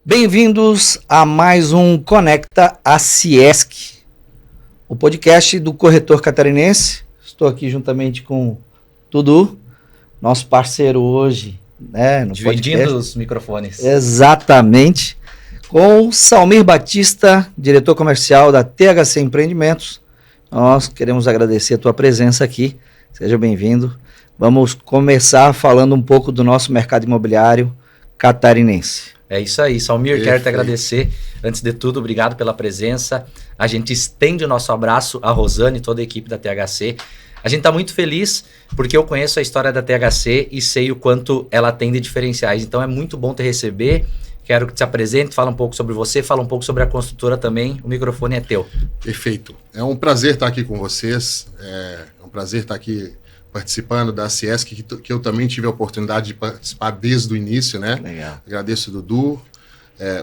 Bem-vindos a mais um Conecta Aciesc, o podcast do corretor catarinense. Estou aqui juntamente com Dudu, nosso parceiro hoje, né, no Dividindo podcast. Os microfones. Exatamente. Com o Salmir Batista, diretor comercial da THC Empreendimentos. Nós queremos agradecer a tua presença aqui. Seja bem-vindo. Vamos começar falando um pouco do nosso mercado imobiliário catarinense. É isso aí, Salmir, quero te agradecer. Antes de tudo, obrigado pela presença. A gente estende o nosso abraço à Rosane e toda a equipe da THC. A gente está muito feliz porque eu conheço a história da THC e sei o quanto ela tem de diferenciais. Então é muito bom te receber. Quero que te apresente, fala um pouco sobre você, fala um pouco sobre a construtora também. O microfone é teu. Perfeito. É um prazer estar aqui com vocês. É um prazer estar aqui participando da Aciesc, que eu também tive a oportunidade de participar desde o início, né? Legal. Agradeço o Dudu,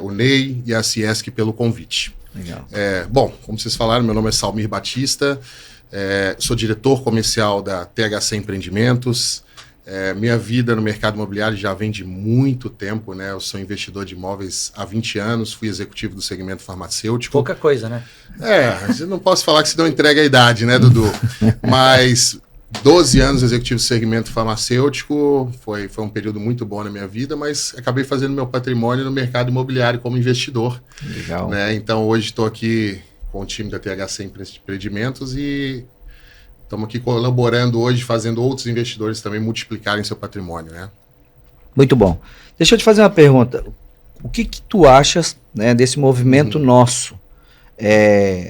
o Ney e a Aciesc pelo convite. Legal. Bom, como vocês falaram, meu nome é Salmir Batista, sou diretor comercial da THC Empreendimentos. Minha vida no mercado imobiliário já vem de muito tempo, né? Eu sou investidor de imóveis há 20 anos, fui executivo do segmento farmacêutico. Pouca coisa, né? Eu não posso falar que se não entrega a idade, né, Dudu? Mas 12 anos executivo do segmento farmacêutico, foi um período muito bom na minha vida, mas acabei fazendo meu patrimônio no mercado imobiliário como investidor. Legal. Né? Então hoje estou aqui com o time da THC Empreendimentos e estamos aqui colaborando hoje, fazendo outros investidores também multiplicarem seu patrimônio, né? Muito bom. Deixa eu te fazer uma pergunta. O que tu achas, né, desse movimento nosso,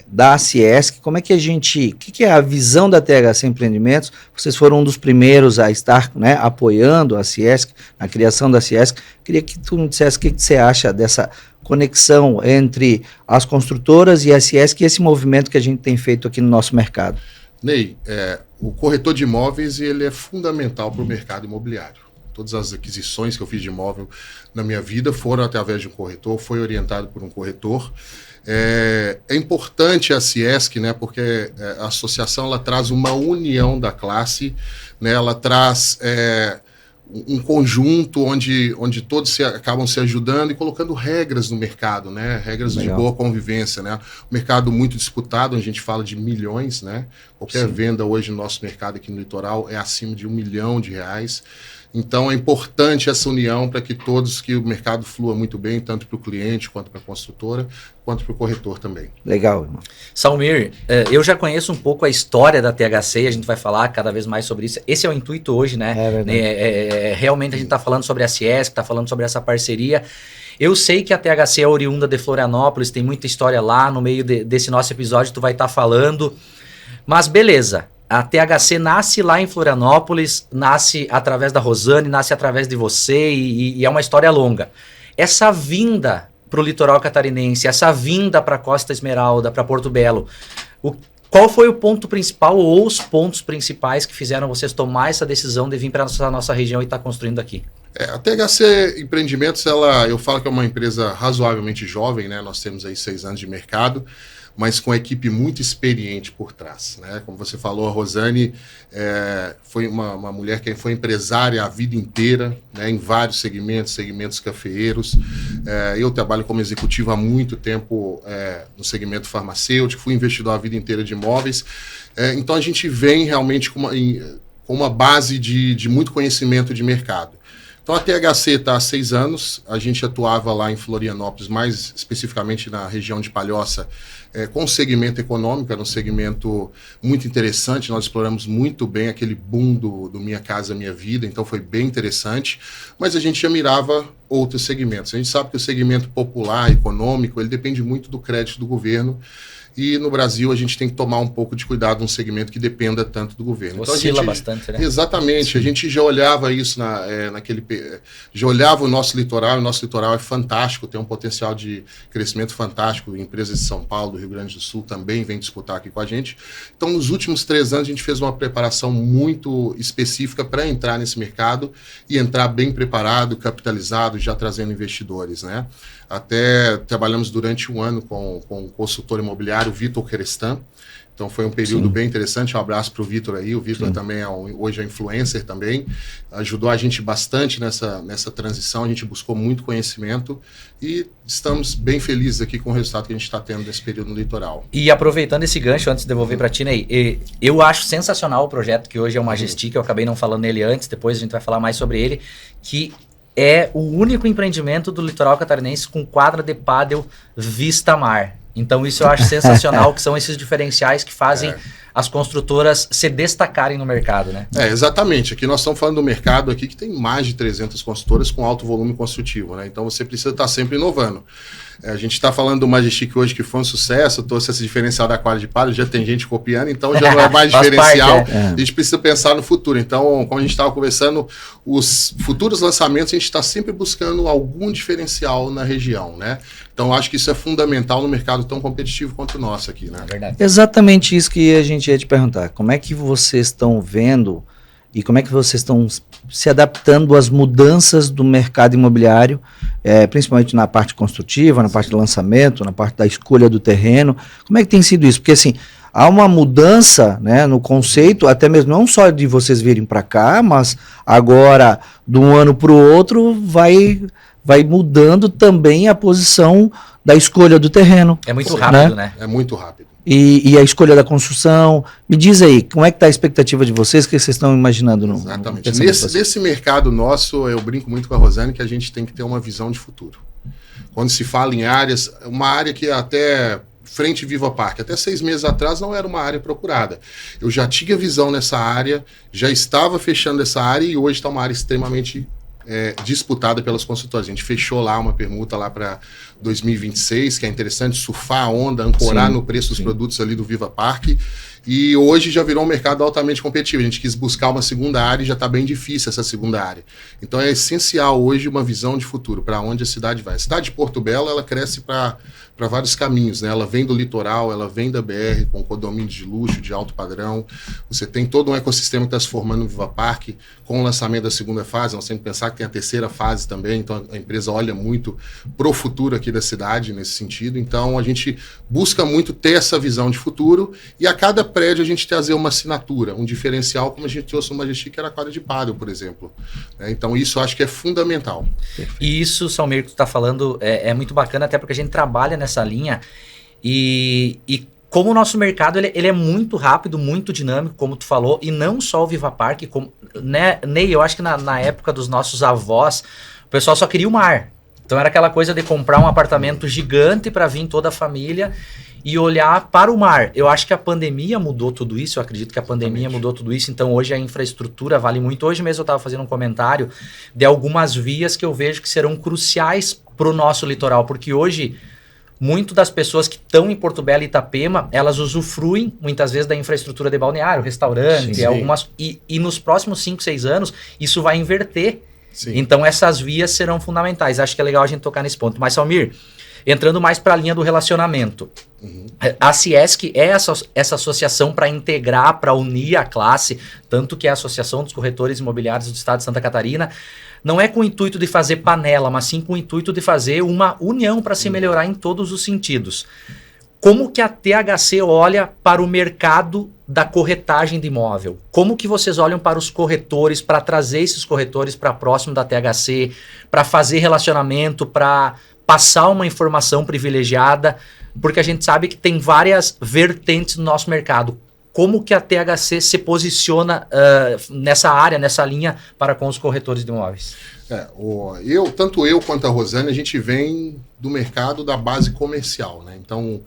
da Aciesc? Como é que a gente... O que é a visão da THC Empreendimentos? Vocês foram um dos primeiros a estar, né, apoiando a Aciesc, na criação da Aciesc. Queria que tu me dissesse o que você acha dessa conexão entre as construtoras e a Aciesc e esse movimento que a gente tem feito aqui no nosso mercado. Ney, o corretor de imóveis ele é fundamental para o mercado imobiliário. Todas as aquisições que eu fiz de imóvel na minha vida foram através de um corretor, foi orientado por um corretor. É importante a Aciesc, né, porque a associação ela traz uma união da classe, né, ela traz um conjunto onde todos acabam se ajudando e colocando regras no mercado, né? Regras Legal. De boa convivência, né? Um mercado muito disputado, a gente fala de milhões, né? Qualquer Sim. venda hoje no nosso mercado aqui no litoral é acima de R$1 milhão. Então é importante essa união para que o mercado flua muito bem, tanto para o cliente, quanto para a construtora, quanto para o corretor também. Legal, irmão. Salmir, eu já conheço um pouco a história da THC, a gente vai falar cada vez mais sobre isso. Esse é o intuito hoje, né? É verdade. Realmente a gente está falando sobre a Aciesc, está falando sobre essa parceria. Eu sei que a THC é oriunda de Florianópolis, tem muita história lá, no meio desse nosso episódio tu vai estar falando. Mas beleza. A THC nasce lá em Florianópolis, nasce através da Rosane, nasce através de você e é uma história longa. Essa vinda para o litoral catarinense, essa vinda para a Costa Esmeralda, para Porto Belo, qual foi o ponto principal ou os pontos principais que fizeram vocês tomar essa decisão de vir para a nossa região e estar construindo aqui? A THC Empreendimentos, eu falo que é uma empresa razoavelmente jovem, né? Nós temos aí 6 anos de mercado, mas com a equipe muito experiente por trás, né? Como você falou, a Rosane foi uma mulher que foi empresária a vida inteira, né? Em vários segmentos cafeeiros. Eu trabalho como executivo há muito tempo no segmento farmacêutico, fui investidor a vida inteira de imóveis. Então a gente vem realmente com uma base de muito conhecimento de mercado. Então a THC está há 6 anos, a gente atuava lá em Florianópolis, mais especificamente na região de Palhoça, com um segmento econômico, era um segmento muito interessante, nós exploramos muito bem aquele boom do Minha Casa Minha Vida, então foi bem interessante, mas a gente já mirava outros segmentos. A gente sabe que o segmento popular, econômico, ele depende muito do crédito do governo, e no Brasil a gente tem que tomar um pouco de cuidado num segmento que dependa tanto do governo. Oscila bastante, né? Exatamente, a gente já olhava isso já olhava o nosso litoral é fantástico, tem um potencial de crescimento fantástico, empresas de São Paulo, do Rio Grande do Sul também vêm disputar aqui com a gente. Então nos últimos 3 anos a gente fez uma preparação muito específica para entrar nesse mercado e entrar bem preparado, capitalizado, já trazendo investidores, né? Até trabalhamos durante um ano com o consultor imobiliário Vitor Crestan. Então foi um período bem interessante. Um abraço para o Vitor aí. O Vitor também hoje é influencer também. Ajudou a gente bastante nessa transição. A gente buscou muito conhecimento e estamos bem felizes aqui com o resultado que a gente está tendo nesse período no litoral. E aproveitando esse gancho, antes de devolver para a Tina aí, eu acho sensacional o projeto que hoje é o Majestic. Eu acabei não falando nele antes, depois a gente vai falar mais sobre ele, que é o único empreendimento do litoral catarinense com quadra de pádel vista mar. Então isso eu acho sensacional, que são esses diferenciais que fazem as construtoras se destacarem no mercado, né? Exatamente. Aqui nós estamos falando do mercado aqui que tem mais de 300 construtoras com alto volume construtivo, né? Então você precisa estar sempre inovando. A gente está falando do Majestic hoje, que foi um sucesso, trouxe esse diferencial da quadra de pádel, já tem gente copiando, então já não é mais diferencial. A gente precisa pensar no futuro. Então, como a gente estava conversando, os futuros lançamentos, a gente está sempre buscando algum diferencial na região, né? Então, acho que isso é fundamental no mercado tão competitivo quanto o nosso aqui, né? É verdade. Exatamente isso que a gente ia te perguntar. Como é que vocês estão vendo e como é que vocês estão se adaptando às mudanças do mercado imobiliário, principalmente na parte construtiva, na parte do lançamento, na parte da escolha do terreno? Como é que tem sido isso? Porque assim, há uma mudança, né, no conceito, até mesmo não só de vocês virem para cá, mas agora, de um ano para o outro, vai mudando também a posição da escolha do terreno. É muito rápido, né? É muito rápido. E a escolha da construção. Me diz aí, como é que está a expectativa de vocês? O que vocês estão imaginando? Exatamente. Nesse mercado nosso, eu brinco muito com a Rosane que a gente tem que ter uma visão de futuro. Quando se fala em áreas, uma área que até frente Viva Parque, até 6 meses atrás não era uma área procurada. Eu já tinha visão nessa área, já estava fechando essa área e hoje está uma área extremamente disputada pelas construtoras. A gente fechou lá uma permuta lá para 2026, que é interessante surfar a onda, ancorar no preço dos produtos ali do Viva Parque. E hoje já virou um mercado altamente competitivo. A gente quis buscar uma segunda área e já está bem difícil essa segunda área. Então é essencial hoje uma visão de futuro, para onde a cidade vai. A cidade de Porto Belo, ela cresce para vários caminhos, né? Ela vem do litoral, ela vem da BR, com condomínios de luxo, de alto padrão. Você tem todo um ecossistema que está se formando no Viva Parque, com o lançamento da segunda fase. Nós temos que pensar que tem a terceira fase também, então a empresa olha muito pro futuro aqui da cidade nesse sentido. Então a gente busca muito ter essa visão de futuro e a cada prédio a gente trazer uma assinatura, um diferencial, como a gente trouxe no Majestic, que era a quadra de pádel, por exemplo. Então isso eu acho que é fundamental. E isso, Salmir, que tu está falando, é muito bacana, até porque a gente trabalha nessa linha e como o nosso mercado ele é muito rápido, muito dinâmico, como tu falou, e não só o Viva Parque, como, né, Ney, eu acho que na época dos nossos avós, o pessoal só queria o mar. Então era aquela coisa de comprar um apartamento gigante para vir toda a família e olhar para o mar. Eu acho que a pandemia mudou tudo isso, eu acredito que a pandemia mudou tudo isso, então hoje a infraestrutura vale muito. Hoje mesmo eu estava fazendo um comentário de algumas vias que eu vejo que serão cruciais para o nosso litoral, porque hoje muito das pessoas que estão em Porto Belo e Itapema, elas usufruem muitas vezes da infraestrutura de balneário, restaurante, algumas e nos próximos 5, 6 anos isso vai inverter. Sim. Então essas vias serão fundamentais. Acho que é legal a gente tocar nesse ponto. Mas, Salmir, entrando mais para a linha do relacionamento, a Ciesc é essa associação para integrar, para unir a classe, tanto que é a Associação dos Corretores Imobiliários do Estado de Santa Catarina, não é com o intuito de fazer panela, mas sim com o intuito de fazer uma união para se melhorar em todos os sentidos. Como que a THC olha para o mercado da corretagem de imóvel? Como que vocês olham para os corretores, para trazer esses corretores para próximo da THC, para fazer relacionamento, para passar uma informação privilegiada? Porque a gente sabe que tem várias vertentes no nosso mercado. Como que a THC se posiciona nessa área, nessa linha para com os corretores de imóveis? Tanto eu quanto a Rosane, a gente vem do mercado da base comercial, né? Então,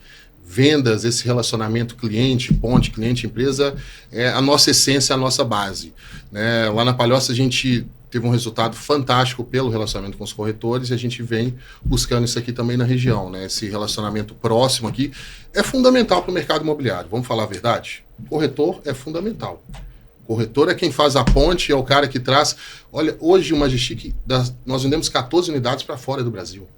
vendas, esse relacionamento cliente, ponte, cliente-empresa, é a nossa essência, a nossa base, né? Lá na Palhoça a gente teve um resultado fantástico pelo relacionamento com os corretores e a gente vem buscando isso aqui também na região, né? Esse relacionamento próximo aqui é fundamental para o mercado imobiliário. Vamos falar a verdade? Corretor é fundamental. Corretor é quem faz a ponte, é o cara que traz... Olha, hoje o Majestic, nós vendemos 14 unidades para fora do Brasil.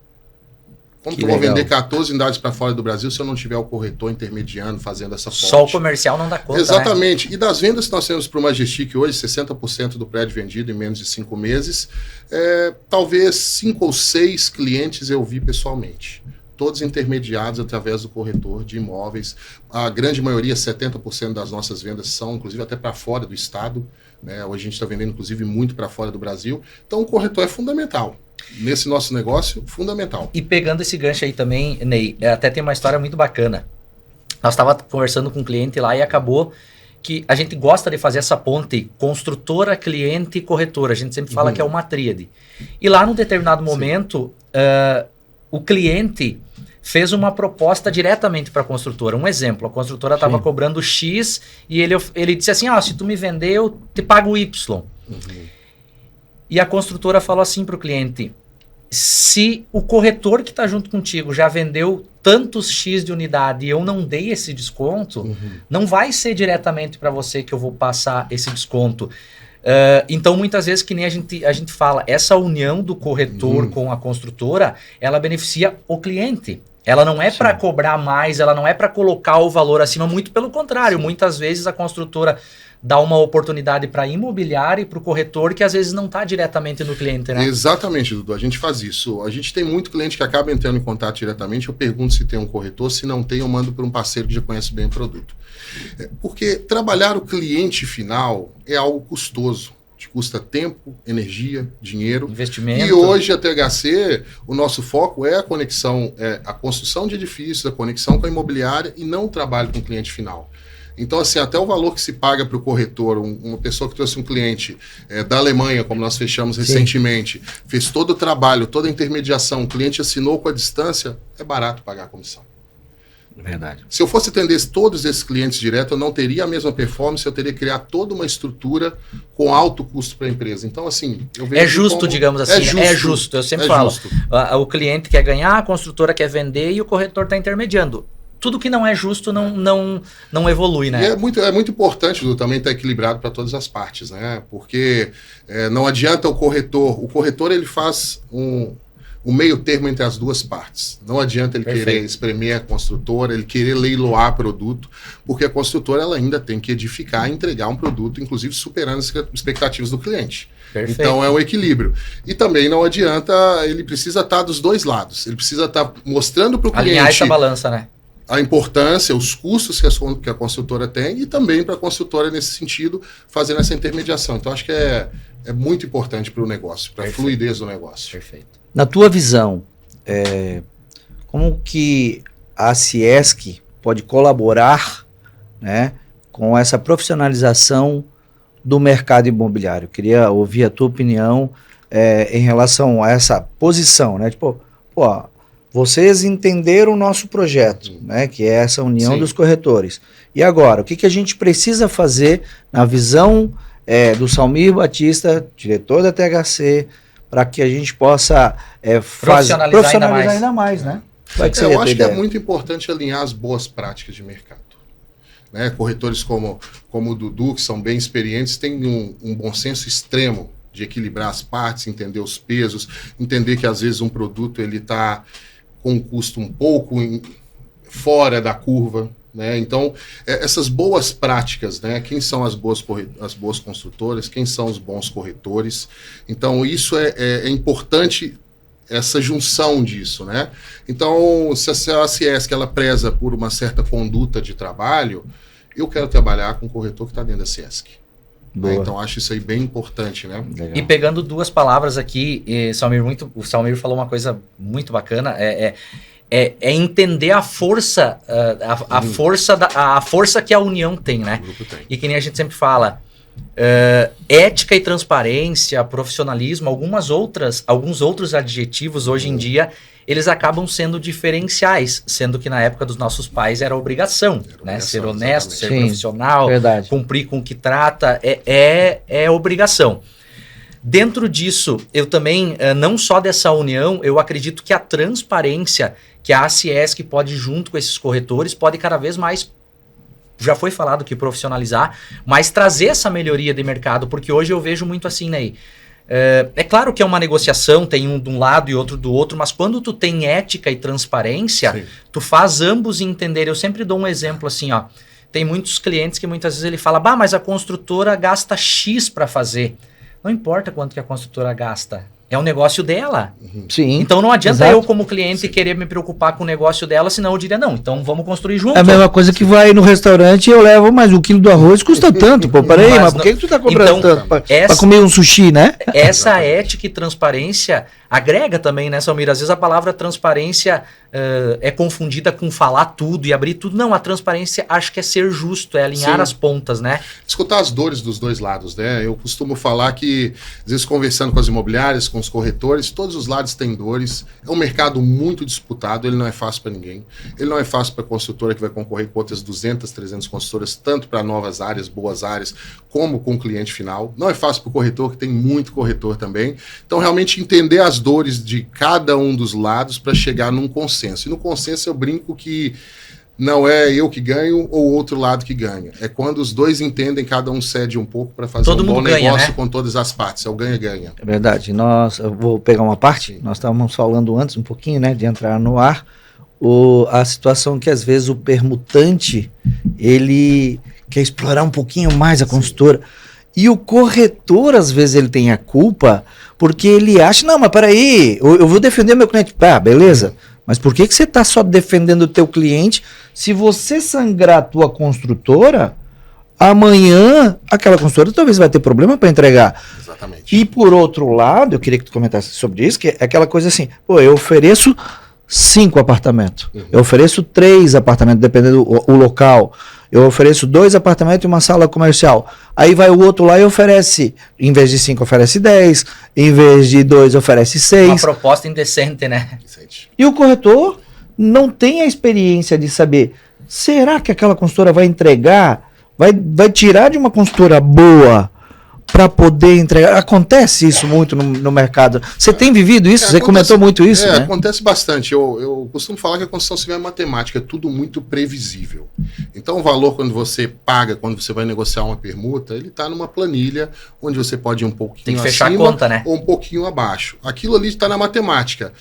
Como que eu vou vender 14 unidades para fora do Brasil se eu não tiver o corretor intermediando, fazendo essa ponte? Só o comercial não dá conta, exatamente. Né? E das vendas que nós temos para o Majestic hoje, 60% do prédio vendido em menos de 5 meses, talvez 5 ou 6 clientes eu vi pessoalmente. todos intermediados através do corretor de imóveis. A grande maioria, 70% das nossas vendas são, inclusive, até para fora do estado, né? Hoje a gente está vendendo, inclusive, muito para fora do Brasil. Então, o corretor é fundamental. Nesse nosso negócio, fundamental. E pegando esse gancho aí também, Ney, até tem uma história muito bacana. Nós estávamos conversando com um cliente lá e acabou que a gente gosta de fazer essa ponte construtora, cliente e corretora. A gente sempre fala que é uma tríade. E lá, num determinado momento, o cliente fez uma proposta diretamente para a construtora. Um exemplo, a construtora estava cobrando X e ele disse assim, se tu me vender, eu te pago Y. E a construtora falou assim para o cliente, se o corretor que está junto contigo já vendeu tantos X de unidade e eu não dei esse desconto, não vai ser diretamente para você que eu vou passar esse desconto. Então, muitas vezes, que nem a gente fala, essa união do corretor com a construtora, ela beneficia o cliente. Ela não é para cobrar mais, ela não é para colocar o valor acima, muito pelo contrário. Muitas vezes a construtora dá uma oportunidade para a imobiliária e para o corretor que às vezes não está diretamente no cliente, né? Exatamente, Dudu. A gente faz isso. A gente tem muito cliente que acaba entrando em contato diretamente. Eu pergunto se tem um corretor. Se não tem, eu mando para um parceiro que já conhece bem o produto. Porque trabalhar o cliente final é algo custoso. Te custa tempo, energia, dinheiro. Investimento. E hoje a THC, o nosso foco é a conexão, a construção de edifícios, a conexão com a imobiliária e não o trabalho com o cliente final. Então, assim, até o valor que se paga para o corretor, uma pessoa que trouxe um cliente da Alemanha, como nós fechamos recentemente, fez todo o trabalho, toda a intermediação, o cliente assinou com a distância, é barato pagar a comissão. Verdade. Se eu fosse atender todos esses clientes direto, eu não teria a mesma performance, eu teria que criar toda uma estrutura com alto custo para a empresa. Então, assim, eu vejo é justo, digamos assim. É justo. Eu sempre falo. O cliente quer ganhar, a construtora quer vender e o corretor está intermediando. Tudo que não é justo não evolui, né? E é muito importante, Dudu, também estar equilibrado para todas as partes, né? Porque não adianta o corretor ele faz um meio termo entre as duas partes. Não adianta ele querer espremer a construtora, ele querer leiloar produto, porque a construtora ela ainda tem que edificar e entregar um produto, inclusive superando as expectativas do cliente. Perfeito. Então é um equilíbrio. E também não adianta, ele precisa estar dos dois lados. Ele precisa estar mostrando para o cliente... Alinhar essa balança, né? A importância, os custos que a construtora tem e também para a construtora, nesse sentido, fazendo essa intermediação. Então, acho que é muito importante para o negócio, para a fluidez do negócio. Perfeito. Na tua visão, como que a Ciesc pode colaborar, né, com essa profissionalização do mercado imobiliário? Eu queria ouvir a tua opinião em relação a essa posição, né? Tipo, vocês entenderam o nosso projeto, né, que é essa união dos corretores. E agora, o que a gente precisa fazer na visão do Salmir Batista, diretor da THC, para que a gente possa profissionalizar ainda mais, né? Eu acho que é muito importante alinhar as boas práticas de mercado. Né? Corretores como o Dudu, que são bem experientes, têm um bom senso extremo de equilibrar as partes, entender os pesos, entender que às vezes um produto ele está com um custo um pouco fora da curva, né? Então, essas boas práticas, né? Quem são as boas construtoras, quem são os bons corretores. Então, isso é importante, essa junção disso, né? Então, se a Ciesc ela preza por uma certa conduta de trabalho, eu quero trabalhar com um corretor que está dentro da Ciesc. Então, acho isso aí bem importante, né? Legal. E pegando duas palavras aqui, o Salmir falou uma coisa muito bacana, é entender a força, a força que a união tem, né? O grupo tem. E que nem a gente sempre fala, ética e transparência, profissionalismo, alguns outros adjetivos hoje em dia, eles acabam sendo diferenciais, sendo que na época dos nossos pais era obrigação, né? Ser honesto, ser profissional, cumprir com o que trata, é obrigação. Dentro disso, eu também, não só dessa união, eu acredito que a transparência que a Ciesc pode, junto com esses corretores, pode cada vez mais, já foi falado que profissionalizar, mas trazer essa melhoria de mercado, porque hoje eu vejo muito assim, né? É claro que é uma negociação, tem um de um lado e outro do outro, mas quando tu tem ética e transparência, tu faz ambos entender. Eu sempre dou um exemplo assim, tem muitos clientes que muitas vezes ele fala, mas a construtora gasta X para fazer. Não importa quanto que a construtora gasta, É o negócio dela. Sim. Então não adianta Exato. eu, como cliente, querer me preocupar com o negócio dela, senão eu diria, não, então vamos construir junto. É a mesma coisa que vai no restaurante e eu levo, mas o quilo do arroz custa tanto. Pô, peraí, mas por que tu tá cobrando Então, tanto? Pra essa- comer um sushi, né? Essa ética e transparência agrega também, né, Salmir? Às vezes a palavra transparência é confundida com falar tudo e abrir tudo. Não, a transparência acho que é ser justo, é alinhar Sim. as pontas, né? Escutar as dores dos dois lados, né? Eu costumo falar que, às vezes, conversando com as imobiliárias, com os corretores, todos os lados têm dores. É um mercado muito disputado, ele não é fácil para ninguém. Ele não é fácil para a construtora que vai concorrer com outras 200, 300 construtoras, tanto para novas áreas, boas áreas, como com o cliente final. Não é fácil para o corretor, que tem muito corretor também. Então, realmente, entender as dores de cada um dos lados para chegar num consenso. E no consenso eu brinco que não é eu que ganho ou o outro lado que ganha. É quando os dois entendem, cada um cede um pouco para fazer Todo um bom mundo ganha, negócio né? com todas as partes. É o ganha-ganha. É verdade. Eu vou pegar uma parte. Nós estávamos falando antes um pouquinho, né, de entrar no ar, a situação que às vezes o permutante ele quer explorar um pouquinho mais a consultora. E o corretor, às vezes, ele tem a culpa porque ele acha, não, mas peraí, eu vou defender meu cliente. Tá, beleza. Mas por que você está só defendendo o teu cliente? Se você sangrar a tua construtora, amanhã aquela construtora talvez vai ter problema para entregar. Exatamente. E por outro lado, eu queria que tu comentasse sobre isso, que é aquela coisa assim, pô, eu ofereço 5 apartamentos, eu ofereço 3 apartamentos, dependendo do local, eu ofereço 2 apartamentos e uma sala comercial. Aí vai o outro lá e oferece, em vez de 5, oferece 10, em vez de 2, oferece 6. Uma proposta indecente, né? E o corretor não tem a experiência de saber, será que aquela consultora vai entregar, vai tirar de uma consultora boa para poder entregar? Acontece isso muito no mercado. Você tem vivido isso? Você comentou muito isso, né? Acontece bastante. Eu costumo falar que a construção civil é matemática, é tudo muito previsível. Então o valor quando você paga, quando você vai negociar uma permuta, ele está numa planilha onde você pode ir um pouquinho Tem que fechar acima a conta, né? ou um pouquinho abaixo. Aquilo ali está na matemática.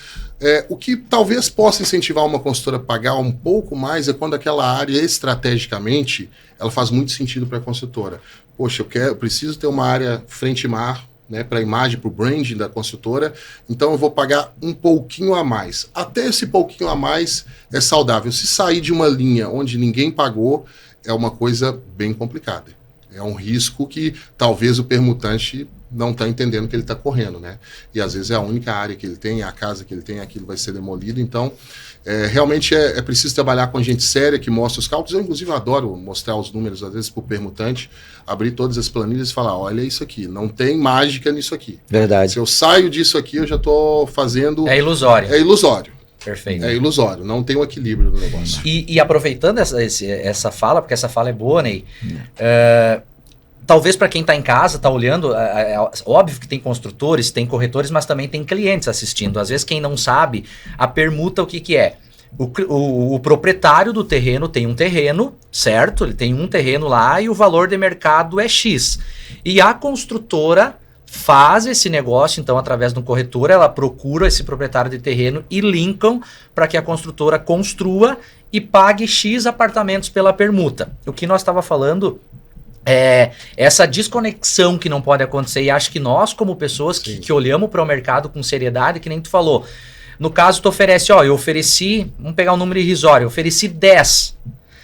O que talvez possa incentivar uma consultora a pagar um pouco mais é quando aquela área, estrategicamente, ela faz muito sentido para a consultora. Poxa, eu preciso ter uma área frente-mar, né, para a imagem, para o branding da consultora, então eu vou pagar um pouquinho a mais. Até esse pouquinho a mais é saudável. Se sair de uma linha onde ninguém pagou, é uma coisa bem complicada. É um risco que talvez o permutante não está entendendo que ele está correndo, né? E às vezes é a única área que ele tem, a casa que ele tem, aquilo vai ser demolido. Então, realmente é preciso trabalhar com gente séria que mostra os cálculos. Eu, inclusive, adoro mostrar os números, às vezes, para o permutante, abrir todas as planilhas e falar, olha isso aqui, não tem mágica nisso aqui. Verdade. Se eu saio disso aqui, eu já estou fazendo... É ilusório. É ilusório. Perfeito. É ilusório, não tem um equilíbrio no negócio. E aproveitando essa fala, porque essa fala é boa, Ney, talvez para quem está em casa, está olhando, óbvio que tem construtores, tem corretores, mas também tem clientes assistindo. Às vezes quem não sabe, a permuta o que é? O proprietário do terreno tem um terreno, certo? Ele tem um terreno lá e o valor de mercado é X. E a construtora faz esse negócio, então, através de um corretor, ela procura esse proprietário de terreno e linkam para que a construtora construa e pague X apartamentos pela permuta. O que nós estava falando é essa desconexão que não pode acontecer, e acho que nós, como pessoas que olhamos para o mercado com seriedade, que nem tu falou, no caso tu oferece, eu ofereci, vamos pegar um número irrisório, eu ofereci 10,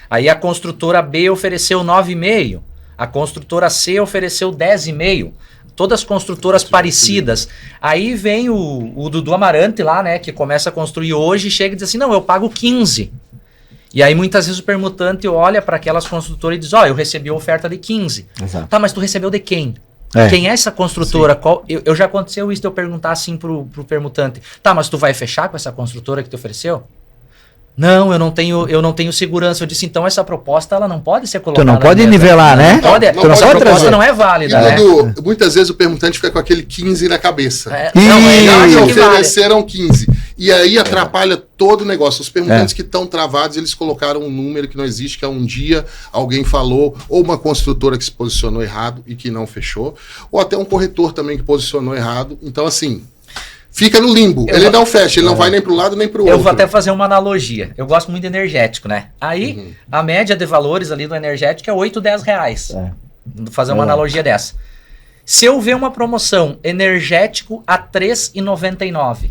aí a construtora B ofereceu 9,5, a construtora C ofereceu 10,5, todas construtoras parecidas, aí vem o Dudu Amarante lá, né, que começa a construir hoje e chega e diz assim, não, eu pago 15. E aí muitas vezes o permutante olha para aquelas construtoras e diz, eu recebi a oferta de 15. Exato. Tá, mas tu recebeu de quem? Quem é essa construtora? Eu já aconteceu isso de eu perguntar assim pro permutante, tá, mas tu vai fechar com essa construtora que te ofereceu? Não, eu não tenho segurança. Eu disse, então essa proposta ela não pode ser colocada. Tu não pode nivelar, né? Não pode, não pode essa proposta trazer. não é válida, né? Muitas vezes o permutante fica com aquele 15 na cabeça. Não, Já que vale. ofereceram 15. E aí atrapalha todo o negócio. Os permutantes que estão travados, eles colocaram um número que não existe, que é um dia alguém falou, ou uma construtora que se posicionou errado e que não fechou, ou até um corretor também que posicionou errado. Então, assim, fica no limbo. Ele não fecha, ele não vai nem para um lado nem para o outro. Eu vou até fazer uma analogia. Eu gosto muito de energético, né? Aí, a média de valores ali do energético é 8, 10 reais. Vou fazer uma analogia dessa. Se eu ver uma promoção energético a R$ 3,99,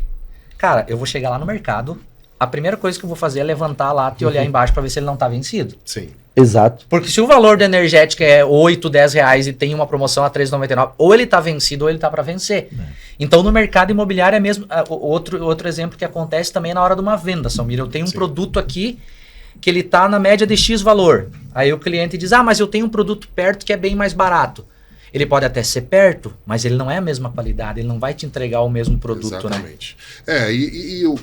cara, eu vou chegar lá no mercado, a primeira coisa que eu vou fazer é levantar lá e olhar embaixo para ver se ele não tá vencido. Sim. Exato. Porque se o valor do energético é 8, 10 reais e tem uma promoção a R$ 3,99, ou ele tá vencido ou ele tá para vencer. Então no mercado imobiliário é mesmo. Outro exemplo que acontece também é na hora de uma venda, Salmir. Eu tenho um produto aqui que ele tá na média de X valor. Aí o cliente diz, mas eu tenho um produto perto que é bem mais barato. Ele pode até ser perto, mas ele não é a mesma qualidade, ele não vai te entregar o mesmo produto. Exatamente. Né?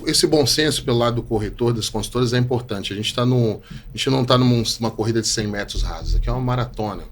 Esse bom senso pelo lado do corretor, das consultoras, é importante. A gente não está numa corrida de 100 metros rasos, aqui é uma maratona.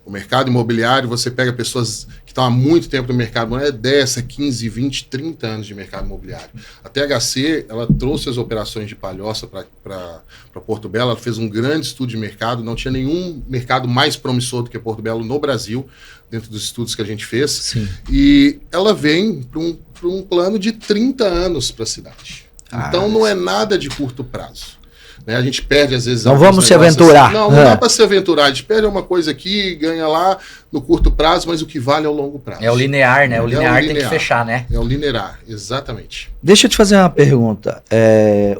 O mercado imobiliário, você pega pessoas que estão há muito tempo no mercado, não é 10, 15, 20, 30 anos de mercado imobiliário. A THC, ela trouxe as operações de Palhoça para Porto Belo, ela fez um grande estudo de mercado, não tinha nenhum mercado mais promissor do que Porto Belo no Brasil, dentro dos estudos que a gente fez. Sim. E ela vem para um plano de 30 anos para a cidade. Então não é nada de curto prazo. Né? A gente perde às vezes... Não vamos se aventurar. Assim. Não dá para se aventurar. A gente perde uma coisa aqui, ganha lá no curto prazo, mas o que vale é o longo prazo. É o linear, né? O linear tem que fechar, né? É o linear, exatamente. Deixa eu te fazer uma pergunta.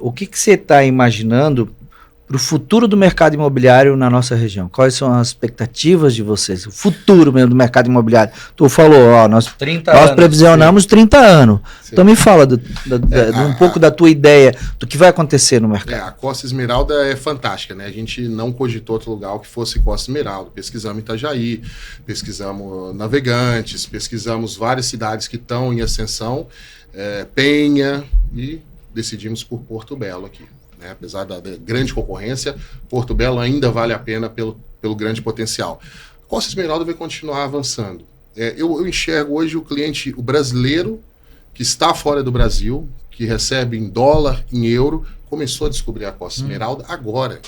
O que você está imaginando para o futuro do mercado imobiliário na nossa região? Quais são as expectativas de vocês? O futuro mesmo do mercado imobiliário. Tu falou, nós previsionamos 30 anos. Sim. Então me fala um pouco da tua ideia, do que vai acontecer no mercado. A Costa Esmeralda é fantástica, né? A gente não cogitou outro lugar que fosse Costa Esmeralda. Pesquisamos Itajaí, pesquisamos Navegantes, pesquisamos várias cidades que estão em ascensão, Penha, e decidimos por Porto Belo aqui. Né? Apesar da grande concorrência, Porto Belo ainda vale a pena pelo grande potencial. Costa Esmeralda vai continuar avançando. Eu enxergo hoje o cliente, o brasileiro que está fora do Brasil, que recebe em dólar, em euro, começou a descobrir a Costa Esmeralda agora.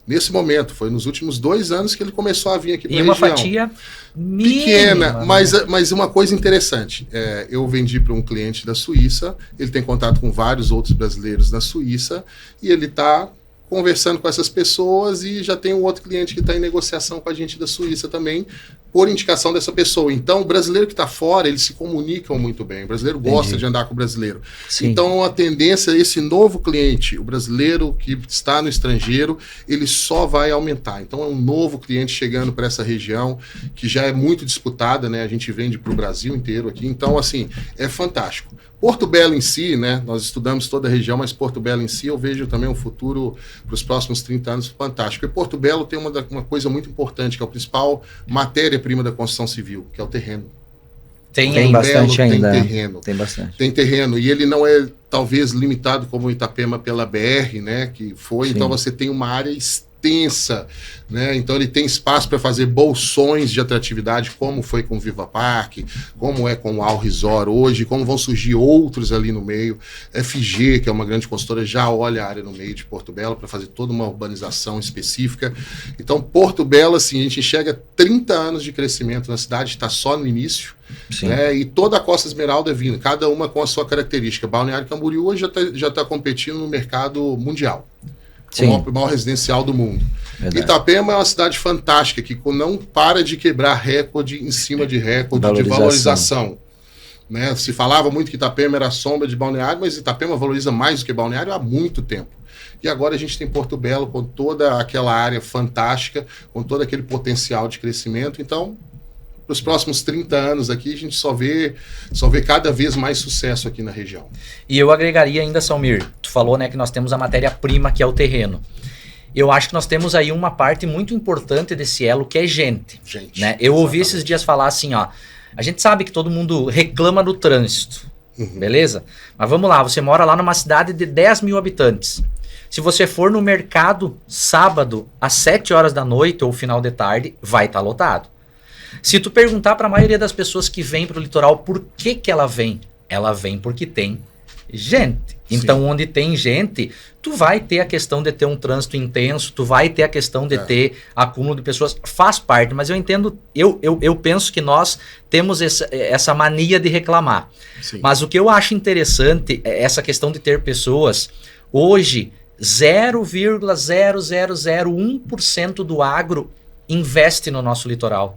Nesse momento, foi nos últimos 2 anos que ele começou a vir aqui para a região. E uma fatia pequena, mínima, mas uma coisa interessante. Eu vendi para um cliente da Suíça, ele tem contato com vários outros brasileiros na Suíça, e ele está conversando com essas pessoas e já tem um outro cliente que está em negociação com a gente da Suíça também, por indicação dessa pessoa. Então, o brasileiro que está fora, eles se comunicam muito bem. O brasileiro gosta de andar com o brasileiro. Sim. Então, a tendência, esse novo cliente, o brasileiro que está no estrangeiro, ele só vai aumentar. Então, é um novo cliente chegando para essa região, que já é muito disputada, né? A gente vende para o Brasil inteiro aqui. Então, assim, é fantástico. Porto Belo em si, né? Nós estudamos toda a região, mas Porto Belo em si eu vejo também um futuro para os próximos 30 anos fantástico. E Porto Belo tem uma coisa muito importante, que é a principal matéria-prima da construção civil, que é o terreno. Tem bastante ainda. Tem terreno. Tem bastante. Tem terreno. E ele não é, talvez, limitado como o Itapema pela BR, né? Que foi. Sim. Então você tem uma área extensa, né? Então ele tem espaço para fazer bolsões de atratividade, como foi com o Viva Parque, como é com o Al Resort hoje, como vão surgir outros ali no meio. FG, que é uma grande consultora, já olha a área no meio de Porto Belo para fazer toda uma urbanização específica. Então Porto Belo, assim, a gente enxerga 30 anos de crescimento na cidade, está só no início. Né? E toda a Costa Esmeralda é vindo, cada uma com a sua característica. Balneário Camboriú hoje já tá competindo no mercado mundial. Sim. O maior residencial do mundo. Verdade. Itapema é uma cidade fantástica, que não para de quebrar recorde em cima de recorde de valorização. Né? Se falava muito que Itapema era a sombra de Balneário, mas Itapema valoriza mais do que Balneário há muito tempo. E agora a gente tem Porto Belo com toda aquela área fantástica, com todo aquele potencial de crescimento. Então, para os próximos 30 anos aqui, a gente só vê cada vez mais sucesso aqui na região. E eu agregaria ainda, Salmir, tu falou, né, que nós temos a matéria-prima, que é o terreno. Eu acho que nós temos aí uma parte muito importante desse elo, que é gente. Né? Eu ouvi esses dias falar assim, ó, a gente sabe que todo mundo reclama do trânsito, beleza? Mas vamos lá, você mora lá numa cidade de 10 mil habitantes. Se você for no mercado sábado, às 7 horas da noite ou final de tarde, vai estar lotado. Se tu perguntar para a maioria das pessoas que vêm para o litoral por que ela vem porque tem gente. Então, sim, onde tem gente, tu vai ter a questão de ter um trânsito intenso, tu vai ter a questão de ter acúmulo de pessoas, faz parte, mas eu entendo, eu penso que nós temos essa mania de reclamar. Sim. Mas o que eu acho interessante é essa questão de ter pessoas, hoje, 0,0001% do agro investe no nosso litoral.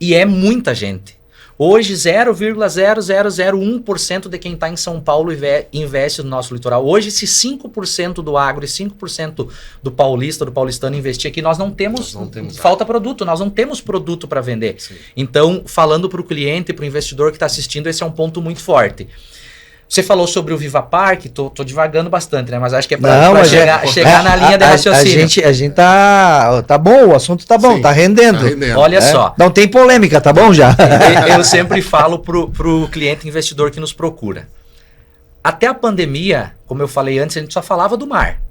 E é muita gente. Hoje, 0,0001% de quem está em São Paulo investe no nosso litoral. Hoje, se 5% do agro e 5% do paulistano investir aqui, nós não temos falta produto, nós não temos produto para vender. Sim. Então, falando para o cliente, para o investidor que está assistindo, esse é um ponto muito forte. Você falou sobre o Viva Park, tô divagando bastante, né? Mas acho que é para chegar na linha de raciocínio. A gente tá bom, o assunto tá bom, sim, tá rendendo. Olha só. Não tem polêmica, tá bom já? Eu sempre falo pro cliente investidor que nos procura. Até a pandemia, como eu falei antes, a gente só falava do mar.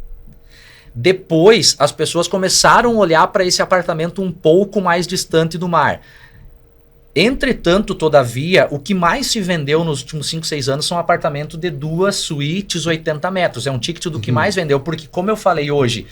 Depois, as pessoas começaram a olhar para esse apartamento um pouco mais distante do mar. Entretanto, todavia, o que mais se vendeu nos últimos 5, 6 anos são apartamentos de 2 suítes, 80 metros. É um ticket do que mais vendeu, porque, como eu falei hoje,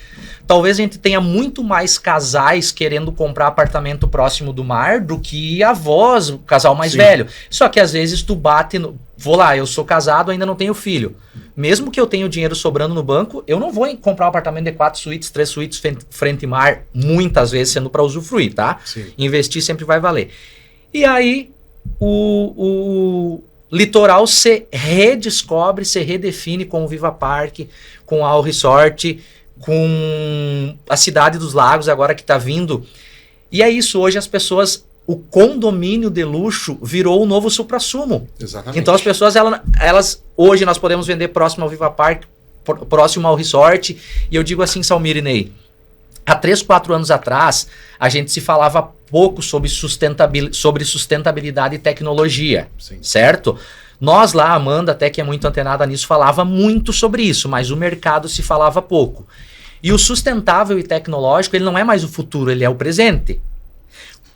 talvez a gente tenha muito mais casais querendo comprar apartamento próximo do mar do que avós, o casal mais velho. Só que às vezes tu bate no... Vou lá, eu sou casado, ainda não tenho filho. Mesmo que eu tenha dinheiro sobrando no banco, eu não vou comprar um apartamento de 4 suítes, 3 suítes, frente mar, muitas vezes sendo para usufruir, tá? Sim. Investir sempre vai valer. E aí o litoral se redescobre, se redefine com o Viva Park, com a All Resort, com a Cidade dos Lagos agora que está vindo. E é isso, hoje as pessoas, o condomínio de luxo virou o novo suprassumo. Exatamente. Então as pessoas, elas hoje nós podemos vender próximo ao Viva Park, próximo ao Resort. E eu digo assim, Salmir e Ney, há 3, 4 anos atrás, a gente se falava pouco sobre sustentabilidade e tecnologia, sim, certo? Nós lá, a Amanda, até que é muito antenada nisso, falava muito sobre isso, mas o mercado se falava pouco. E o sustentável e tecnológico, ele não é mais o futuro, ele é o presente.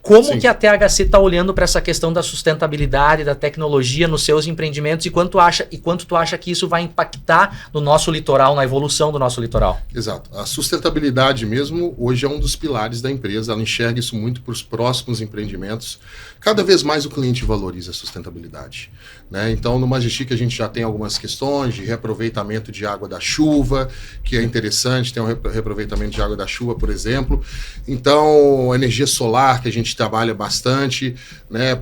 Como sim, que a THC está olhando para essa questão da sustentabilidade, da tecnologia nos seus empreendimentos e quanto tu acha que isso vai impactar no nosso litoral, na evolução do nosso litoral? Exato. A sustentabilidade mesmo hoje é um dos pilares da empresa, ela enxerga isso muito para os próximos empreendimentos. Cada vez mais o cliente valoriza a sustentabilidade, né? Então, no Majestic a gente já tem algumas questões de reaproveitamento de água da chuva, que é interessante, tem um reaproveitamento de água da chuva, por exemplo. Então, energia solar, que a gente trabalha bastante, né?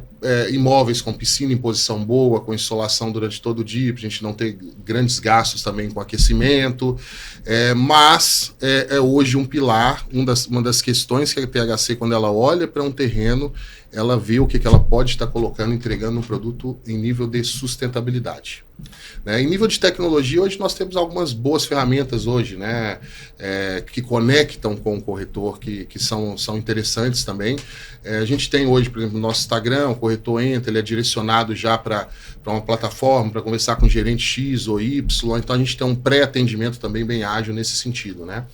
Imóveis com piscina em posição boa, com insolação durante todo o dia, para a gente não ter grandes gastos também com aquecimento, mas é hoje um pilar, uma das questões que a THC, quando ela olha para um terreno, ela vê o que ela pode estar colocando, entregando um produto em nível de sustentabilidade. Né? Em nível de tecnologia, hoje nós temos algumas boas ferramentas hoje, né? Que conectam com o corretor, que são interessantes também. A gente tem hoje, por exemplo, no nosso Instagram, o corretor entra, ele é direcionado já para uma plataforma, para conversar com o gerente X ou Y, então a gente tem um pré-atendimento também bem ágil nesse sentido, né?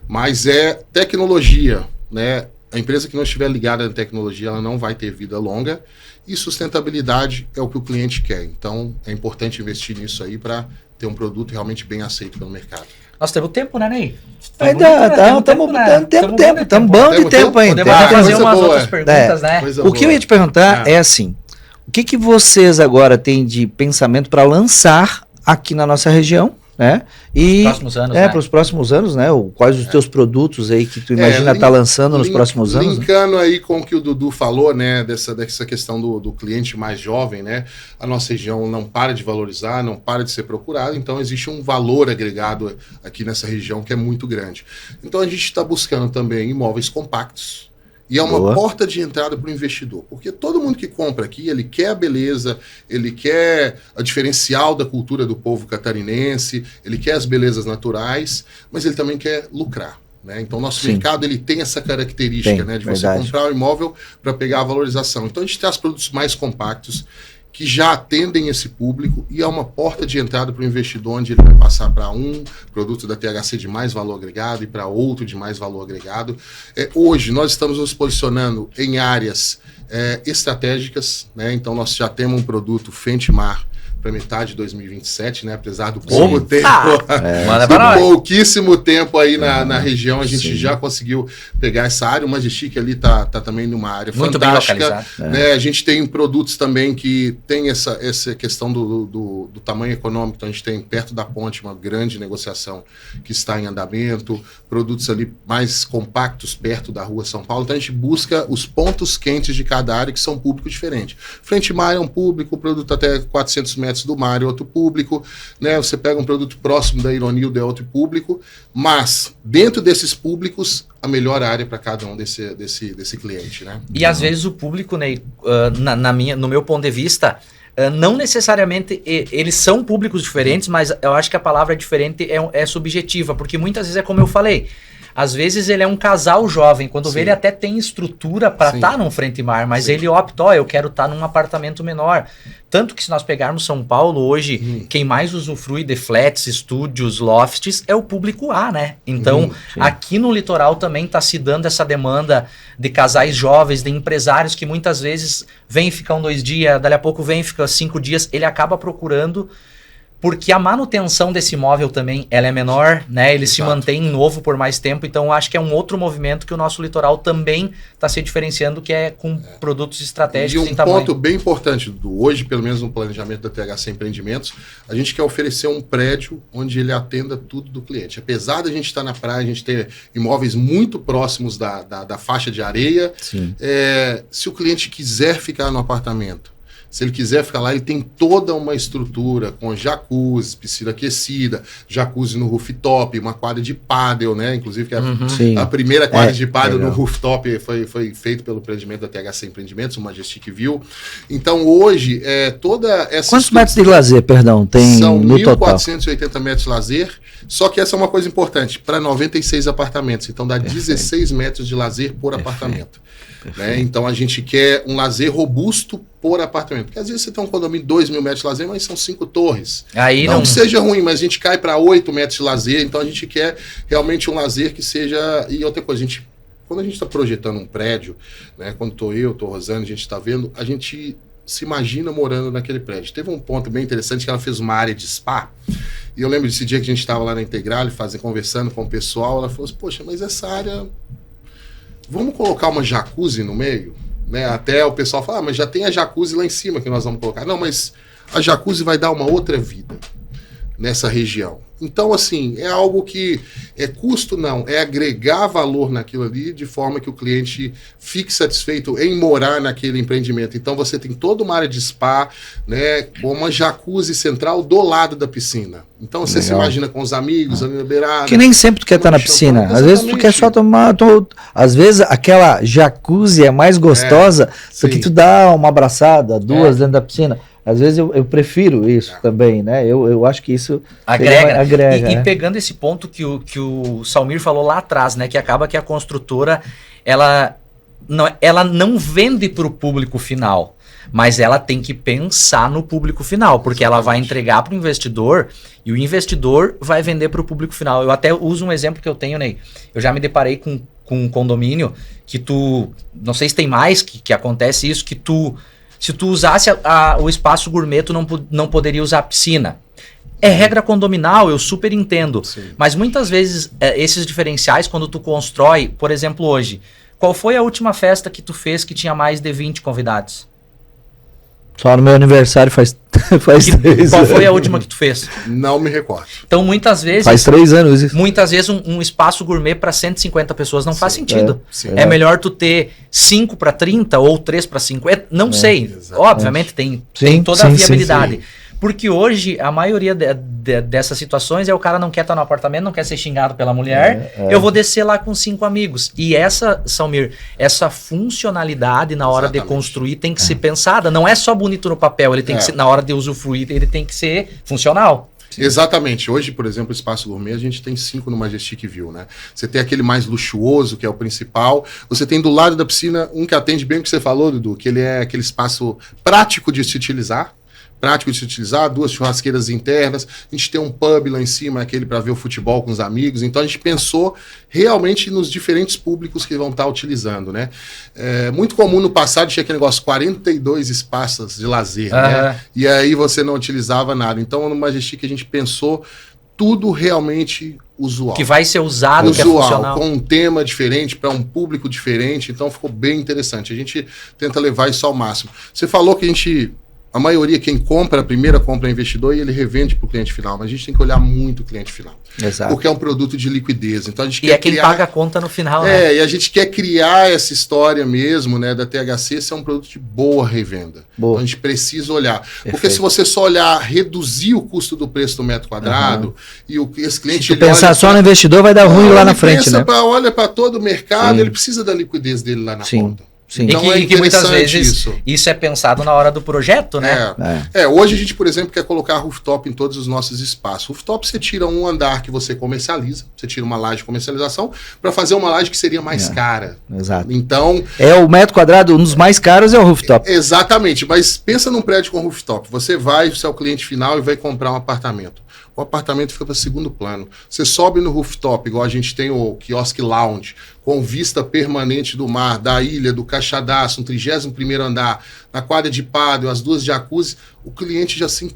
Mas é tecnologia, né? A empresa que não estiver ligada na tecnologia, ela não vai ter vida longa, e sustentabilidade é o que o cliente quer. Então, é importante investir nisso aí para ter um produto realmente bem aceito pelo mercado. Nós temos tempo, né, Ney? Ainda estamos dando tempo, estamos bom de tempo ainda. Podemos fazer umas outras perguntas, né? O que eu ia te perguntar é assim, o que vocês agora têm de pensamento para lançar aqui na nossa região? Né? E próximos anos, para os próximos anos, né? Quais os teus produtos aí que tu imagina estar lançando nos próximos anos? Linkando aí com o que o Dudu falou, né? Dessa questão do cliente mais jovem, né? A nossa região não para de valorizar, não para de ser procurada, então existe um valor agregado aqui nessa região que é muito grande. Então a gente está buscando também imóveis compactos. E é uma porta de entrada para o investidor, porque todo mundo que compra aqui, ele quer a beleza, ele quer a diferencial da cultura do povo catarinense, ele quer as belezas naturais, mas ele também quer lucrar. Né? Então, nosso mercado ele tem essa característica, né, de você comprar um imóvel para pegar a valorização. Então, a gente traz produtos mais compactos, que já atendem esse público e é uma porta de entrada para o investidor, onde ele vai passar para um produto da THC de mais valor agregado e para outro de mais valor agregado. Hoje, nós estamos nos posicionando em áreas estratégicas, né? Então, nós já temos um produto frente mar para metade de 2027, né? Apesar do pouco tempo, Manda pra nós. pouquíssimo tempo aí na região, a gente já conseguiu pegar essa área. O Majestic ali tá também numa área muito fantástica. bem localizado. Né? A gente tem produtos também que tem essa questão do tamanho econômico. Então a gente tem perto da ponte uma grande negociação que está em andamento, produtos ali mais compactos perto da rua São Paulo. Então a gente busca os pontos quentes de cada área que são públicos diferentes. Frente mar é um público, produto até 400 metros do mar é outro público, né? Você pega um produto próximo da Ironildo é outro público, mas dentro desses públicos, a melhor área para cada um desse cliente, né? E às vezes o público, Ney, no meu ponto de vista, não necessariamente eles são públicos diferentes, mas eu acho que a palavra diferente é subjetiva, porque muitas vezes é como eu falei, às vezes ele é um casal jovem, quando vê ele até tem estrutura para estar num frente mar, mas ele opta, eu quero estar num apartamento menor. Tanto que se nós pegarmos São Paulo hoje, quem mais usufrui de flats, estúdios, lofts, é o público A, né? Então, aqui no litoral também está se dando essa demanda de casais jovens, de empresários que muitas vezes vêm ficar 2 dias, dali a pouco vem ficar 5 dias, ele acaba procurando, porque a manutenção desse imóvel também ela é menor, né? Ele se mantém novo por mais tempo, então acho que é um outro movimento que o nosso litoral também está se diferenciando, que é com produtos estratégicos em tamanho. E um ponto bem importante hoje, pelo menos no planejamento da THC Empreendimentos, a gente quer oferecer um prédio onde ele atenda tudo do cliente. Apesar da gente estar na praia, a gente ter imóveis muito próximos da faixa de areia, se o cliente quiser ficar no apartamento, se ele quiser ficar lá, ele tem toda uma estrutura com jacuzzi, piscina aquecida, jacuzzi no rooftop, uma quadra de pádel, né? Inclusive, que a primeira quadra de pádel no rooftop foi feito pelo empreendimento da THC Empreendimentos, o Majestic View. Então, hoje, toda essa... Quantos metros de lazer, perdão, tem são no total? 1.480 metros de lazer, só que essa é uma coisa importante, para 96 apartamentos, então dá 16 metros de lazer por apartamento. Né? Então a gente quer um lazer robusto por apartamento, porque às vezes você tem um condomínio de 2 mil metros de lazer, mas são 5 torres. Aí não que seja ruim, mas a gente cai para 8 metros de lazer, então a gente quer realmente um lazer que seja... E outra coisa, quando a gente está projetando um prédio, né, quando tô Rosane, a gente está vendo, a gente se imagina morando naquele prédio. Teve um ponto bem interessante que ela fez uma área de spa, e eu lembro desse dia que a gente estava lá na Integral, conversando com o pessoal, ela falou assim, poxa, mas essa área... Vamos colocar uma jacuzzi no meio? Né? Até o pessoal fala, mas já tem a jacuzzi lá em cima que nós vamos colocar. Não, mas a jacuzzi vai dar uma outra vida nessa região. Então, assim, é algo que é custo, não, é agregar valor naquilo ali de forma que o cliente fique satisfeito em morar naquele empreendimento. Então, você tem toda uma área de spa, né, com uma jacuzzi central do lado da piscina. Então, você se imagina com os amigos ali na beirada. Que nem sempre tu quer estar na piscina. Às vezes tu quer só tomar... Às vezes aquela jacuzzi é mais gostosa do que tu dar uma abraçada, 2 dentro da piscina. Às vezes eu prefiro isso também, né? Eu acho que isso agrega. E pegando esse ponto que o Salmir falou lá atrás, né? Que acaba que a construtora, ela não vende para o público final, mas ela tem que pensar no público final, porque ela vai entregar para o investidor e o investidor vai vender para o público final. Eu até uso um exemplo que eu tenho, Ney. Eu já me deparei com um condomínio que não sei se tem mais, que acontece isso, que se tu usasse o espaço gourmet, tu não poderia usar a piscina. É regra condominal, eu super entendo. Sim. Mas muitas vezes, esses diferenciais, quando tu constrói, por exemplo, hoje, qual foi a última festa que tu fez que tinha mais de 20 convidados? Só no meu aniversário faz 3 anos. Qual foi a última que tu fez? Não me recordo. Então, muitas vezes... Faz 3 anos isso. Muitas vezes um espaço gourmet para 150 pessoas não faz sentido. É melhor tu ter 5 para 30 ou 3 para 50. Não sei. Exatamente. Obviamente tem toda a viabilidade. Sim. Porque hoje, a maioria dessas situações é o cara não quer estar no apartamento, não quer ser xingado pela mulher, eu vou descer lá com 5 amigos. E Salmir, essa funcionalidade na hora de construir tem que ser pensada. Não é só bonito no papel, ele tem que ser, na hora de usufruir, ele tem que ser funcional. Sim. Exatamente. Hoje, por exemplo, o Espaço Gourmet, a gente tem 5 no Majestic View, né? Você tem aquele mais luxuoso, que é o principal. Você tem do lado da piscina um que atende bem o que você falou, Dudu, que ele é aquele espaço prático de se utilizar. prático de se utilizar, 2 churrasqueiras internas, a gente tem um pub lá em cima, aquele para ver o futebol com os amigos, então a gente pensou realmente nos diferentes públicos que vão estar utilizando, né? Muito comum no passado tinha aquele negócio, 42 espaços de lazer, né? E aí você não utilizava nada. Então no Majestic a gente pensou tudo realmente usual. Que vai ser usado, usual, que é funcional. Com um tema diferente, para um público diferente, então ficou bem interessante. A gente tenta levar isso ao máximo. Você falou que a maioria, quem compra a primeira, compra investidor e ele revende para o cliente final, mas a gente tem que olhar muito o cliente final. Exato. Porque é um produto de liquidez. Então a gente quer quem paga a conta no final, né? E a gente quer criar essa história mesmo, né, da THC ser um produto de boa revenda. Então a gente precisa olhar. Perfeito. Porque se você só olhar, reduzir o custo do preço do metro quadrado, e esse cliente... Se pensar só no investidor, vai dar ruim lá na frente, né? Olha para todo o mercado, ele precisa da liquidez dele lá na ponta. Sim. Então e que muitas vezes isso é pensado na hora do projeto, né? Hoje a gente, por exemplo, quer colocar rooftop em todos os nossos espaços. Rooftop você tira um andar que você comercializa, você tira uma laje de comercialização para fazer uma laje que seria mais cara. Exato. Então... o metro quadrado, um dos mais caros é o rooftop. Exatamente, mas pensa num prédio com rooftop. Você é o cliente final e vai comprar um apartamento. O apartamento fica para segundo plano. Você sobe no rooftop, igual a gente tem o quiosque lounge, com vista permanente do mar, da ilha, do Caixadaço, um 31º andar, na quadra de pádel, as 2 jacuzzi, o cliente já se...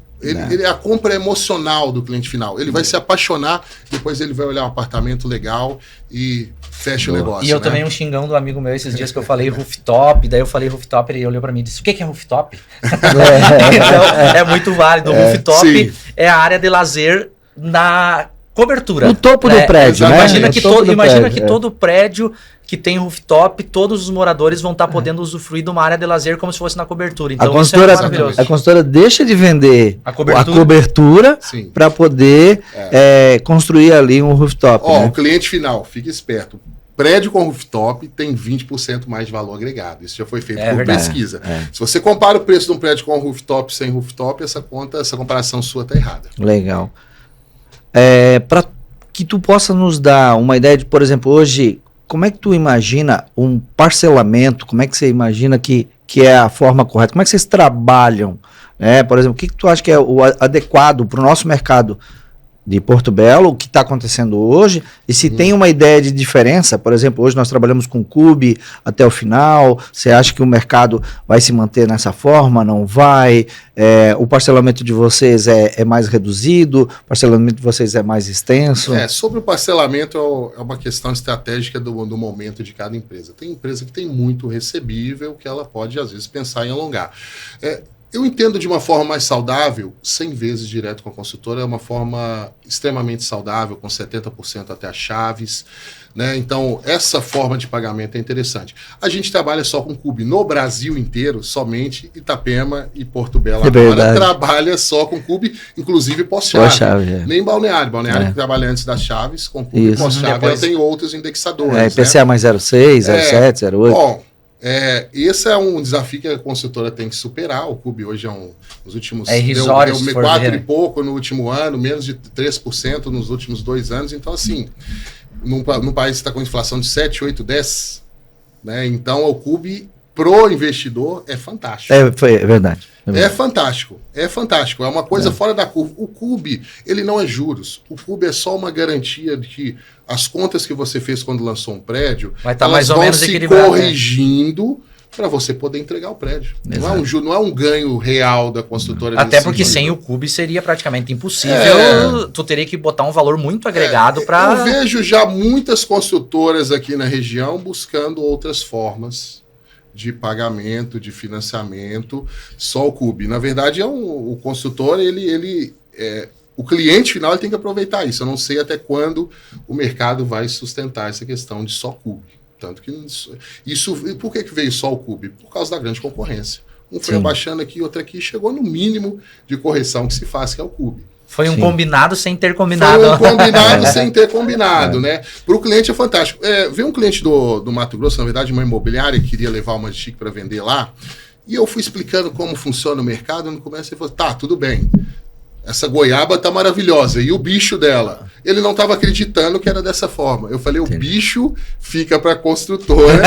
a compra é emocional do cliente final. Ele vai se apaixonar, depois ele vai olhar um apartamento legal e fecha o negócio. E eu tomei um xingão do amigo meu esses dias que eu falei rooftop, daí eu falei rooftop, ele olhou pra mim e disse, o que é rooftop? Então, é muito válido. Rooftop é a área de lazer na cobertura. No topo do prédio, né? Imagina que todo prédio que tem rooftop, todos os moradores vão estar podendo usufruir de uma área de lazer como se fosse na cobertura. Então isso é maravilhoso. A consultora deixa de vender a cobertura para poder construir ali um rooftop. O cliente final, fique esperto. Prédio com rooftop tem 20% mais de valor agregado. Isso já foi feito por pesquisa. Se você compara o preço de um prédio com rooftop sem rooftop, essa comparação sua está errada. Legal. Para que tu possa nos dar uma ideia de, por exemplo, hoje, como é que tu imagina um parcelamento? Como é que você imagina que é a forma correta? Como é que vocês trabalham? Por exemplo, o que tu acha que é o adequado para o nosso mercado de Porto Belo, o que está acontecendo hoje, e se tem uma ideia de diferença, por exemplo, hoje nós trabalhamos com Cube até o final, você acha que o mercado vai se manter nessa forma, não vai? O parcelamento de vocês é mais reduzido, o parcelamento de vocês é mais extenso? Sobre o parcelamento é uma questão estratégica do momento de cada empresa. Tem empresa que tem muito recebível, que ela pode, às vezes, pensar em alongar. Eu entendo de uma forma mais saudável, 100 vezes direto com a consultora, é uma forma extremamente saudável, com 70% até as chaves, né? Então, essa forma de pagamento é interessante. A gente trabalha só com Cube no Brasil inteiro, somente Itapema e Porto Belo agora trabalha só com Cube, inclusive pós-chave. Nem Balneário. Balneário que trabalha antes das chaves, com Cube e pós-chave. Ela tem outros indexadores. IPCA mais 0,6, 0,7, 0,8. Bom, esse é um desafio que a consultora tem que superar. O Cube hoje nos últimos... deu 4 e pouco no último ano, menos de 3% nos últimos 2 anos. Então, assim, num país que está com inflação de 7, 8, 10, né? Então, o Cube pro investidor é fantástico. É verdade. É fantástico. É uma coisa fora da curva. O Cube, ele não é juros. O Cube é só uma garantia de que as contas que você fez quando lançou um prédio, vai estar mais ou menos se corrigindo para você poder entregar o prédio. Não é um ganho real da construtora. Até porque sem o Cube seria praticamente impossível. Tu teria que botar um valor muito agregado para... Eu vejo já muitas construtoras aqui na região buscando outras formas de pagamento, de financiamento, só o Cube. Na verdade, o construtor, o cliente final ele tem que aproveitar isso. Eu não sei até quando o mercado vai sustentar essa questão de só Cube. Tanto que por que veio só o Cube? Por causa da grande concorrência. Um foi abaixando aqui, outro aqui, chegou no mínimo de correção que se faz, que é o Cube. Foi um combinado sem ter combinado. Foi um combinado sem ter combinado, né? Para o cliente é fantástico. Veio um cliente do Mato Grosso, na verdade, uma imobiliária, que queria levar uma Majestic para vender lá, e eu fui explicando como funciona o mercado, no começo ele falou, tá, tudo bem, essa goiaba tá maravilhosa, e o bicho dela? Ele não estava acreditando que era dessa forma. Eu falei, o bicho fica para a construtora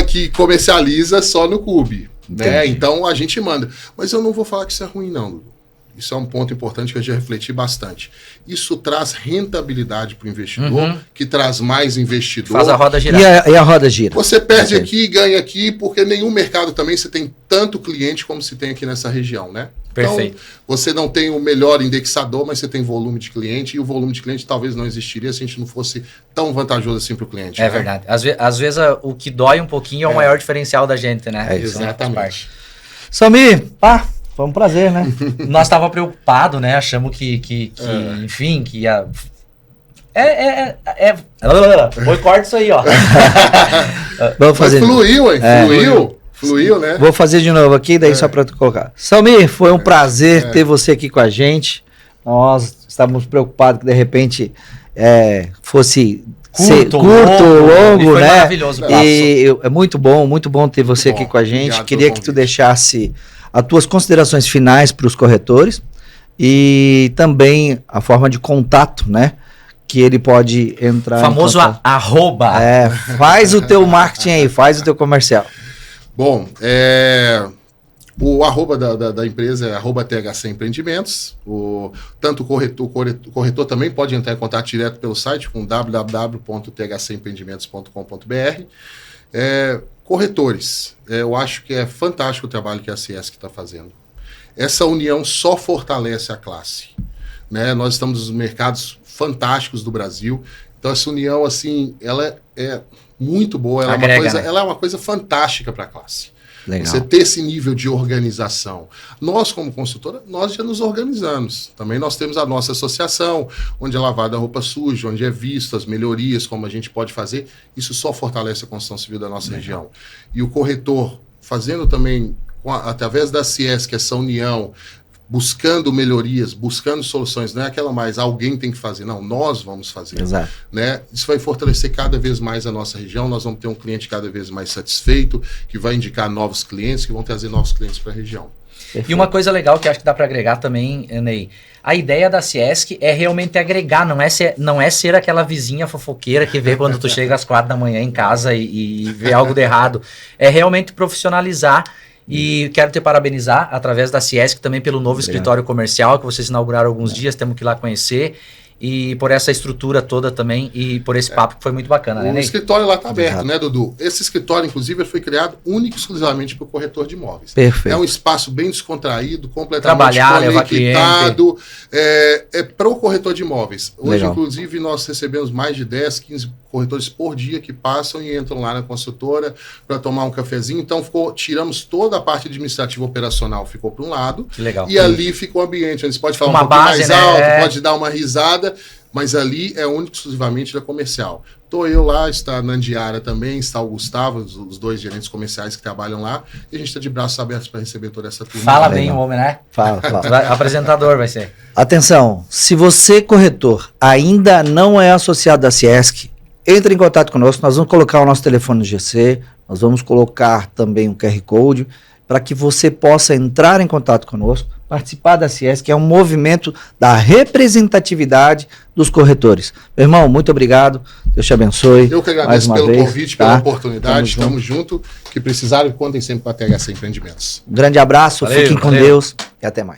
que comercializa só no Cube. né? Então a gente manda. Mas eu não vou falar que isso é ruim, não, Dudu. Isso é um ponto importante que eu já refleti bastante. Isso traz rentabilidade para o investidor, que traz mais investidor. Faz a roda girar. E a roda gira? Você perde aqui e ganha aqui, porque nenhum mercado também você tem tanto cliente como se tem aqui nessa região, né? Perfeito. Então, você não tem o melhor indexador, mas você tem volume de cliente, e o volume de cliente talvez não existiria se a gente não fosse tão vantajoso assim para o cliente. É, né? Verdade. Às vezes o que dói um pouquinho é o maior diferencial da gente, né? Exatamente. Samir, foi um prazer, né? Nós estávamos preocupados, né? Achamos que enfim, que ia... Foi corte isso aí, ó. Vamos fazer. Mas fluiu, hein? Fluiu, né? Vou fazer de novo aqui, daí só para tu colocar. Samir, foi um prazer ter você aqui com a gente. Nós estávamos preocupados que de repente fosse curto, longo, foi né? Maravilhoso. E é muito bom ter você aqui com a gente. Obrigado. Queria que tu deixasse as tuas considerações finais para os corretores e também a forma de contato, né? Que ele pode entrar. O famoso arroba. Faz o teu marketing aí, faz o teu comercial. Bom, o arroba da empresa é @THC Empreendimentos. Tanto o corretor também pode entrar em contato direto pelo site com www.thcempreendimentos.com.br. Corretores, eu acho que é fantástico o trabalho que a Ciesc está fazendo. Essa união só fortalece a classe, né? Nós estamos nos mercados fantásticos do Brasil, então essa união, assim, ela é muito boa, ela é uma coisa fantástica para a classe. Legal. Você ter esse nível de organização. Nós, como consultora, nós já nos organizamos. Também nós temos a nossa associação, onde é lavada a roupa suja, onde é visto as melhorias, como a gente pode fazer. Isso só fortalece a construção civil da nossa região. E o corretor, fazendo também, através da Ciesc, essa união, buscando melhorias, buscando soluções, não é aquela mais, alguém tem que fazer, não, nós vamos fazer. Exato. Né? Isso vai fortalecer cada vez mais a nossa região, nós vamos ter um cliente cada vez mais satisfeito, que vai indicar novos clientes, que vão trazer novos clientes para a região. Perfeito. E uma coisa legal que acho que dá para agregar também, Ney, a ideia da Ciesc é realmente agregar, não é ser aquela vizinha fofoqueira que vê quando tu chega às 4 da manhã em casa e vê algo de errado, é realmente profissionalizar. E quero te parabenizar através da Ciesc também pelo novo escritório comercial que vocês inauguraram há alguns dias, temos que ir lá conhecer. E por essa estrutura toda também e por esse papo que foi muito bacana, né, Ney? O escritório lá está aberto, né, Dudu? Esse escritório, inclusive, foi criado único e exclusivamente para o corretor de imóveis. Perfeito. É um espaço bem descontraído, completamente conectado. É para o corretor de imóveis. Hoje, Legal. inclusive, nós recebemos mais de 10, 15 corretores por dia que passam e entram lá na consultora para tomar um cafezinho. Então, tiramos toda a parte administrativa operacional, ficou para um lado. Que legal. E ali ficou o ambiente, onde você pode falar uma um pouquinho base, mais alto, pode dar uma risada, mas ali é único exclusivamente da comercial. Estou eu lá, está a Nandiara também, está o Gustavo, os dois gerentes comerciais que trabalham lá, e a gente está de braços abertos para receber toda essa turma. Fala bem o homem, né? Fala. Apresentador vai ser. Atenção, se você, corretor, ainda não é associado da Ciesc, entre em contato conosco, nós vamos colocar o nosso telefone no GC, nós vamos colocar também um QR Code, para que você possa entrar em contato conosco, participar da Ciesc, que é um movimento da representatividade dos corretores. Meu irmão, muito obrigado, Deus te abençoe. Eu que agradeço pelo convite, pela oportunidade, estamos junto, que precisarem, contem sempre com a THC Empreendimentos. Um grande abraço, fiquem com Deus e até mais.